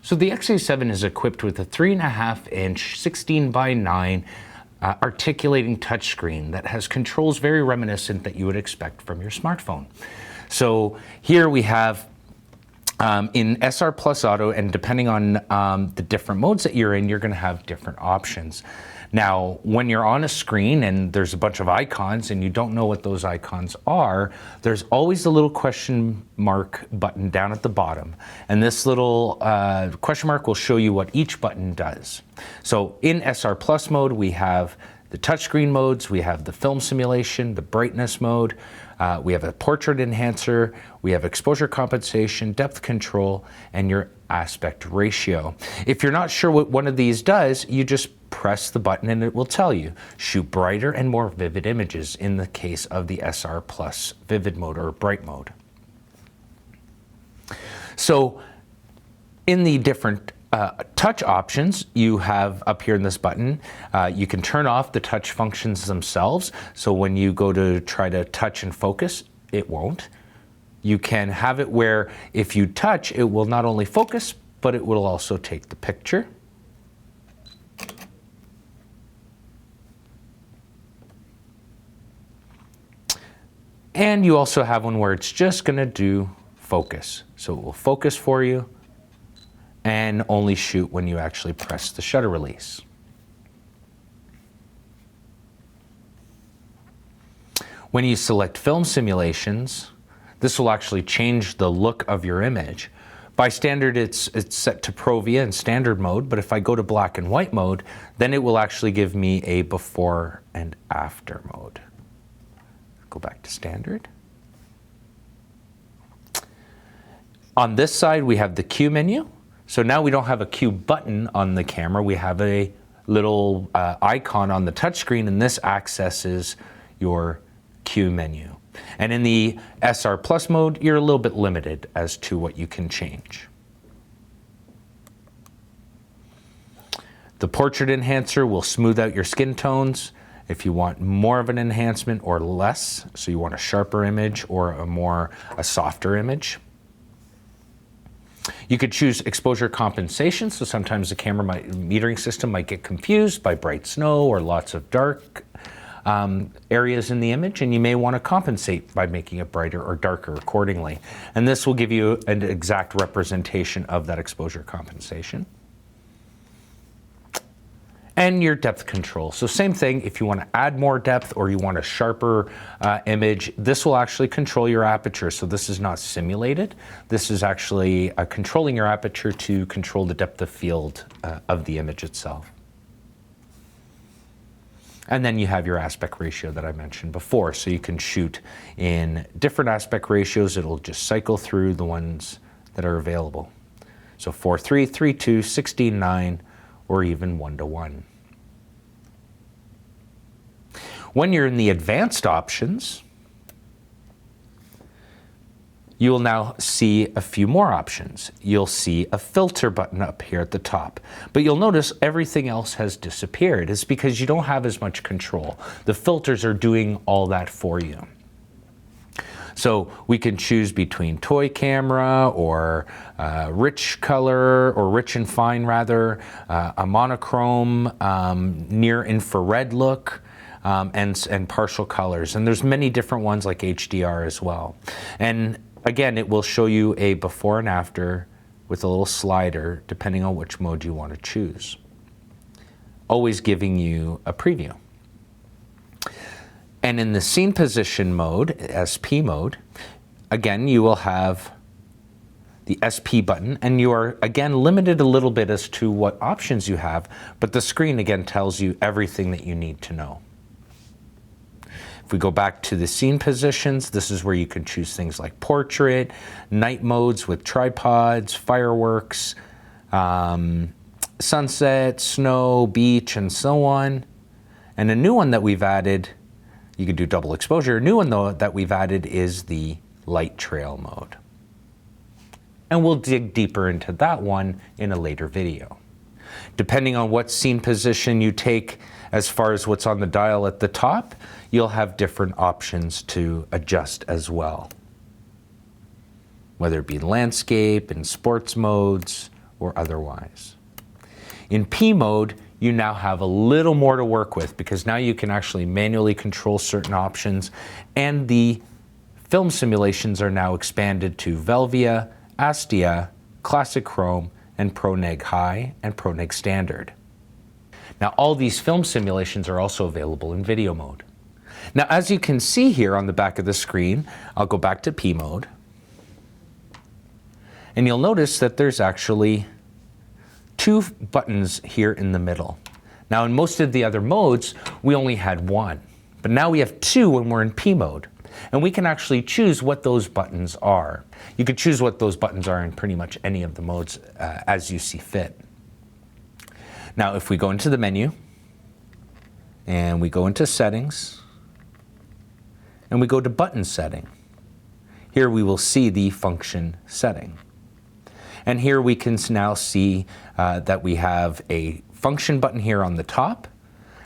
So the X-A7 is equipped with a 3.5-inch 16:9 articulating touchscreen that has controls very reminiscent that you would expect from your smartphone. So here we have in SR Plus Auto, and depending on the different modes that you're in, you're going to have different options. Now, when you're on a screen and there's a bunch of icons and you don't know what those icons are, there's always a little question mark button down at the bottom. And this little question mark will show you what each button does. So in SR Plus mode, we have the touchscreen modes, we have the film simulation, the brightness mode, we have a portrait enhancer, we have exposure compensation, depth control, and your aspect ratio. If you're not sure what one of these does, you just press the button and it will tell you. Shoot brighter and more vivid images in the case of the SR Plus vivid mode or bright mode. So in the different touch options you have up here in this button, you can turn off the touch functions themselves. So when you go to try to touch and focus, it won't. You can have it where if you touch, it will not only focus, but it will also take the picture. And you also have one where it's just going to do focus. So it will focus for you and only shoot when you actually press the shutter release. When you select film simulations, this will actually change the look of your image. By standard, it's set to Pro Via in standard mode, but if I go to black and white mode, then it will actually give me a before and after mode. Go back to standard. On this side, we have the Q menu. So now we don't have a Q button on the camera. We have a little icon on the touchscreen, and this accesses your Q menu. And in the SR Plus mode, you're a little bit limited as to what you can change. The portrait enhancer will smooth out your skin tones if you want more of an enhancement or less. So you want a sharper image or a softer image. You could choose exposure compensation, so sometimes the camera metering system might get confused by bright snow or lots of dark areas in the image, and you may want to compensate by making it brighter or darker accordingly. And this will give you an exact representation of that exposure compensation. And your depth control. So same thing, if you want to add more depth or you want a sharper image, this will actually control your aperture. So this is not simulated. This is actually controlling your aperture to control the depth of field of the image itself. And then you have your aspect ratio that I mentioned before. So you can shoot in different aspect ratios. It'll just cycle through the ones that are available. So 4:3, 3:2, 16:9, or even 1:1. When you're in the advanced options, you will now see a few more options. You'll see a filter button up here at the top, but you'll notice everything else has disappeared. It's because you don't have as much control. The filters are doing all that for you. So we can choose between toy camera or rich color, or rich and fine rather, a monochrome, near infrared look, and partial colors. And there's many different ones like HDR as well. And again, it will show you a before and after with a little slider depending on which mode you want to choose. Always giving you a preview. And in the scene position mode, SP mode, again, you will have the SP button, and you are again limited a little bit as to what options you have, but the screen again tells you everything that you need to know. If we go back to the scene positions, this is where you can choose things like portrait, night modes with tripods, fireworks, sunset, snow, beach, and so on. And a new one that we've added, you can do double exposure. A new one though that we've added is the light trail mode. And we'll dig deeper into that one in a later video. Depending on what scene position you take as far as what's on the dial at the top, you'll have different options to adjust as well. Whether it be landscape and sports modes or otherwise. In P mode, you now have a little more to work with because now you can actually manually control certain options, and the film simulations are now expanded to Velvia, Astia, Classic Chrome, and ProNeg High and ProNeg Standard. Now all these film simulations are also available in video mode. Now as you can see here on the back of the screen, I'll go back to P mode, and you'll notice that there's actually two buttons here in the middle. Now in most of the other modes, we only had one, but now we have two when we're in P mode, and we can actually choose what those buttons are. You could choose what those buttons are in pretty much any of the modes as you see fit. Now if we go into the menu, and we go into settings, and we go to button setting, here we will see the function setting. And here we can now see that we have a function button here on the top,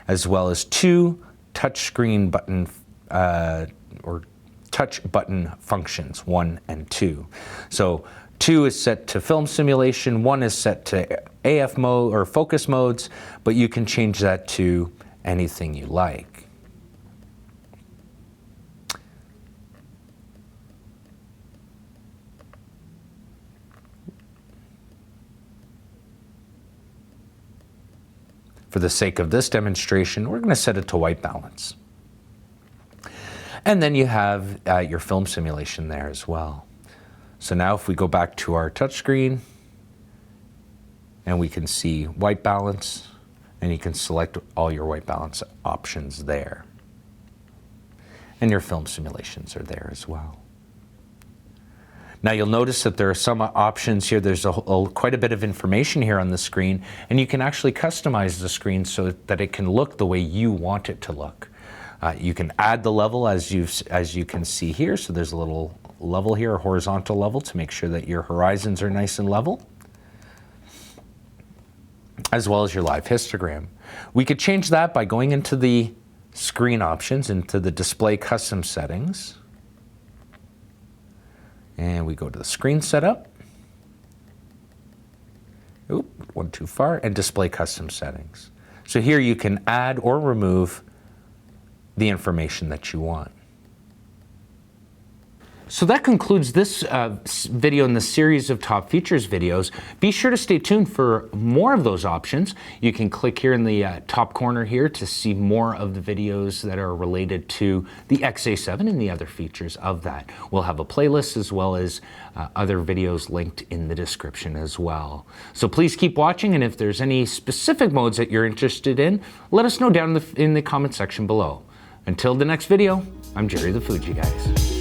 as well as two touchscreen button or touch button functions, 1 and 2. So 2 is set to film simulation, 1 is set to AF mode or focus modes, but you can change that to anything you like. For the sake of this demonstration, we're going to set it to white balance. And then you have your film simulation there as well. So now if we go back to our touchscreen, and we can see white balance, and you can select all your white balance options there. And your film simulations are there as well. Now you'll notice that there are some options here. There's quite a bit of information here on the screen, and you can actually customize the screen so that it can look the way you want it to look. You can add the level as you can see here. So there's a little level here, a horizontal level, to make sure that your horizons are nice and level, as well as your live histogram. We could change that by going into the screen options, into the display custom settings. And we go to the screen setup. Oop, one too far, and display custom settings. So here you can add or remove the information that you want. So that concludes this video in the series of top features videos. Be sure to stay tuned for more of those options. You can click here in the top corner here to see more of the videos that are related to the X-A7 and the other features of that. We'll have a playlist as well as other videos linked in the description as well. So please keep watching, and if there's any specific modes that you're interested in, let us know down in the comment section below. Until the next video, I'm Jerry the Fuji Guys.